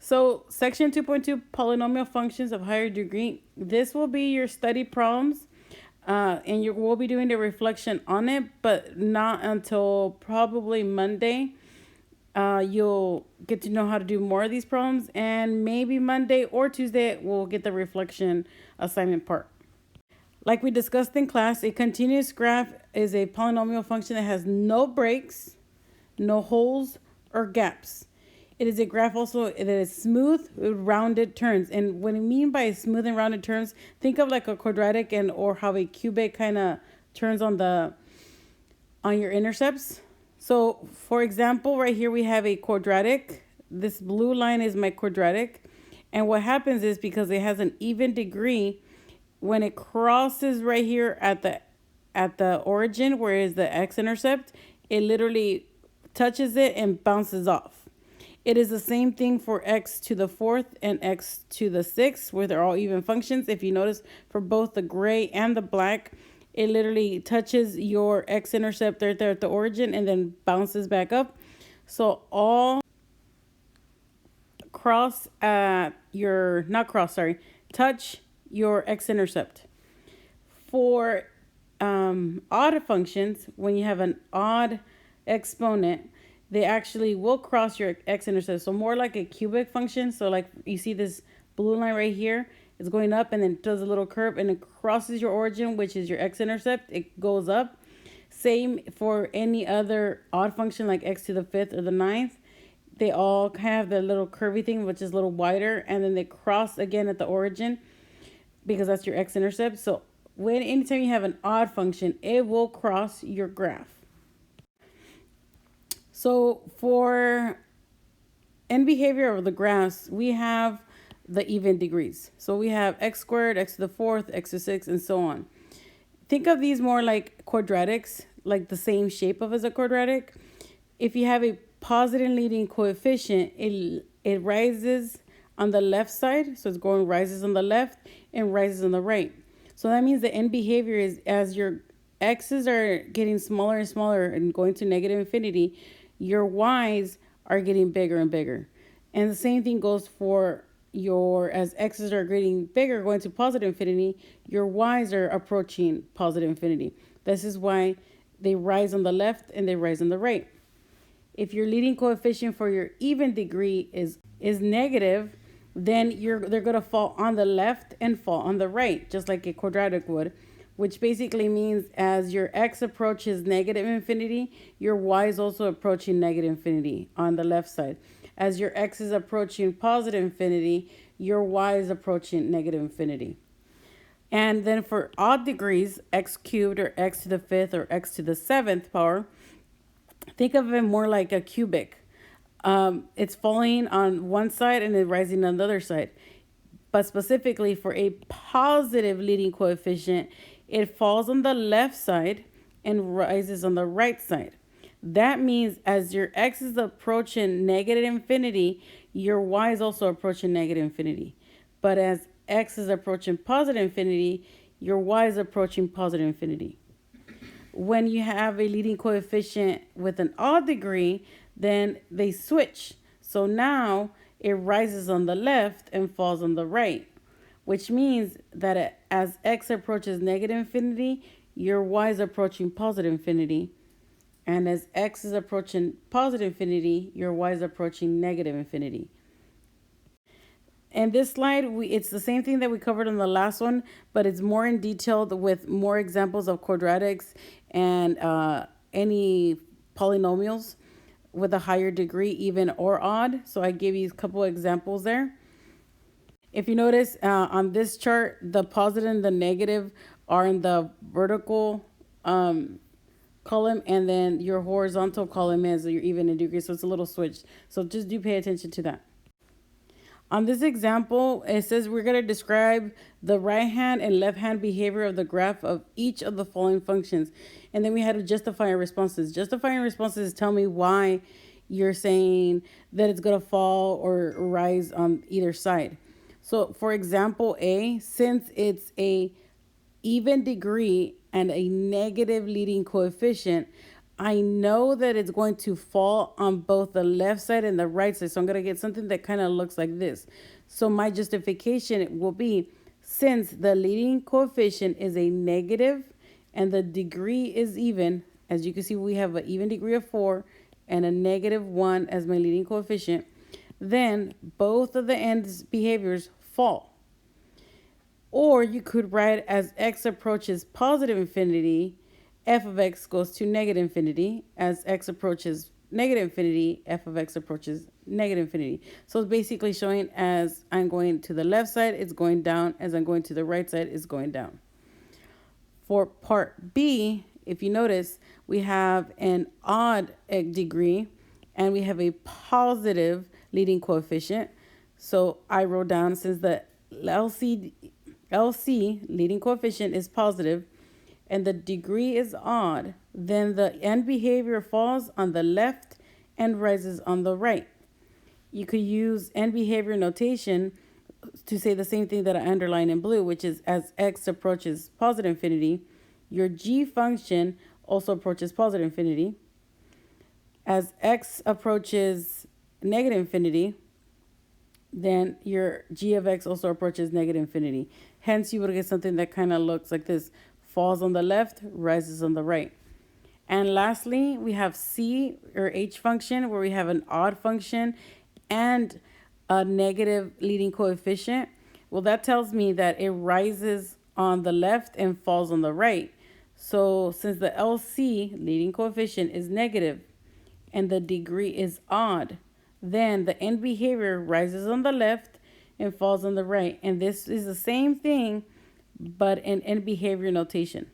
So section 2.2, polynomial functions of higher degree. This will be your study problems, and you will be doing the reflection on it, but not until probably Monday. You'll get to know how to do more of these problems, and maybe Monday or Tuesday we'll get the reflection assignment part. Like we discussed in class, a continuous graph is a polynomial function that has no breaks, no holes, or gaps. It is a graph also that is smooth with rounded turns. And what I mean by smooth and rounded turns, think of like a quadratic and or how a cubic kind of turns on your intercepts. So for example, right here we have a quadratic. This blue line is my quadratic. And what happens is because it has an even degree, when it crosses right here at the origin, where is the x-intercept, it literally touches it and bounces off. It is the same thing for x to the fourth and x to the sixth, where they're all even functions. If you notice, for both the gray and the black, it literally touches your x-intercept right there at the origin and then bounces back up. So all touch your x-intercept. For odd functions, when you have an odd exponent, they actually will cross your x-intercept. So more like a cubic function. So like you see this blue line right here, it's going up and then does a little curve and it crosses your origin, which is your x-intercept. It goes up. Same for any other odd function like x to the fifth or the ninth. They all have the little curvy thing, which is a little wider, and then they cross again at the origin because that's your x-intercept. So anytime you have an odd function, it will cross your graph. So for end behavior of the graphs, we have the even degrees. So we have x squared, x to the fourth, x to six, and so on. Think of these more like quadratics, like the same shape of as a quadratic. If you have a positive leading coefficient, it rises on the left side. So it's rises on the left and rises on the right. So that means the end behavior is as your x's are getting smaller and smaller and going to negative infinity, your y's are getting bigger and bigger. And the same thing goes for as x's are getting bigger, going to positive infinity, your y's are approaching positive infinity. This is why they rise on the left and they rise on the right. If your leading coefficient for your even degree is negative, then they're going to fall on the left and fall on the right, just like a quadratic would, which basically means as your x approaches negative infinity, your y is also approaching negative infinity on the left side. As your x is approaching positive infinity, your y is approaching negative infinity. And then for odd degrees, x cubed or x to the fifth or x to the seventh power, think of it more like a cubic. It's falling on one side and then rising on the other side. But specifically for a positive leading coefficient, it falls on the left side and rises on the right side. That means as your x is approaching negative infinity, your y is also approaching negative infinity. But as x is approaching positive infinity, your y is approaching positive infinity. When you have a leading coefficient with an odd degree, then they switch. So now it rises on the left and falls on the right, which means that as x approaches negative infinity, your y is approaching positive infinity. And as x is approaching positive infinity, your y is approaching negative infinity. And this slide, it's the same thing that we covered in the last one, but it's more in detail with more examples of quadratics and any polynomials with a higher degree, even or odd. So I gave you a couple of examples there. If you notice on this chart, the positive and the negative are in the vertical column, and then your horizontal column is your even in degree. So it's a little switched. So just do pay attention to that. On this example, it says we're going to describe the right hand and left hand behavior of the graph of each of the following functions. And then we had to justify our responses. Justifying responses tell me why you're saying that it's going to fall or rise on either side. So for example, A, since it's a even degree and a negative leading coefficient, I know that it's going to fall on both the left side and the right side. So I'm going to get something that kind of looks like this. So my justification will be, since the leading coefficient is a negative and the degree is even, as you can see, we have an even degree of 4 and a negative 1 as my leading coefficient, then both of the ends behaviors fall. Or you could write as x approaches positive infinity, f of x goes to negative infinity. As x approaches negative infinity, f of x approaches negative infinity. So it's basically showing as I'm going to the left side, it's going down. As I'm going to the right side, it's going down. For part B, if you notice, we have an odd degree and we have a positive leading coefficient. So I wrote down, since the LC leading coefficient is positive and the degree is odd, then the end behavior falls on the left and rises on the right. You could use end behavior notation to say the same thing that I underline in blue, which is as x approaches positive infinity, your g function also approaches positive infinity. As x approaches negative infinity, then your g of x also approaches negative infinity. Hence, you would get something that kind of looks like this: falls on the left, rises on the right. And lastly, we have c or h function, where we have an odd function and a negative leading coefficient. Well, that tells me that it rises on the left and falls on the right. So since the LC leading coefficient is negative and the degree is odd, then the end behavior rises on the left and falls on the right. And this is the same thing, but in end behavior notation.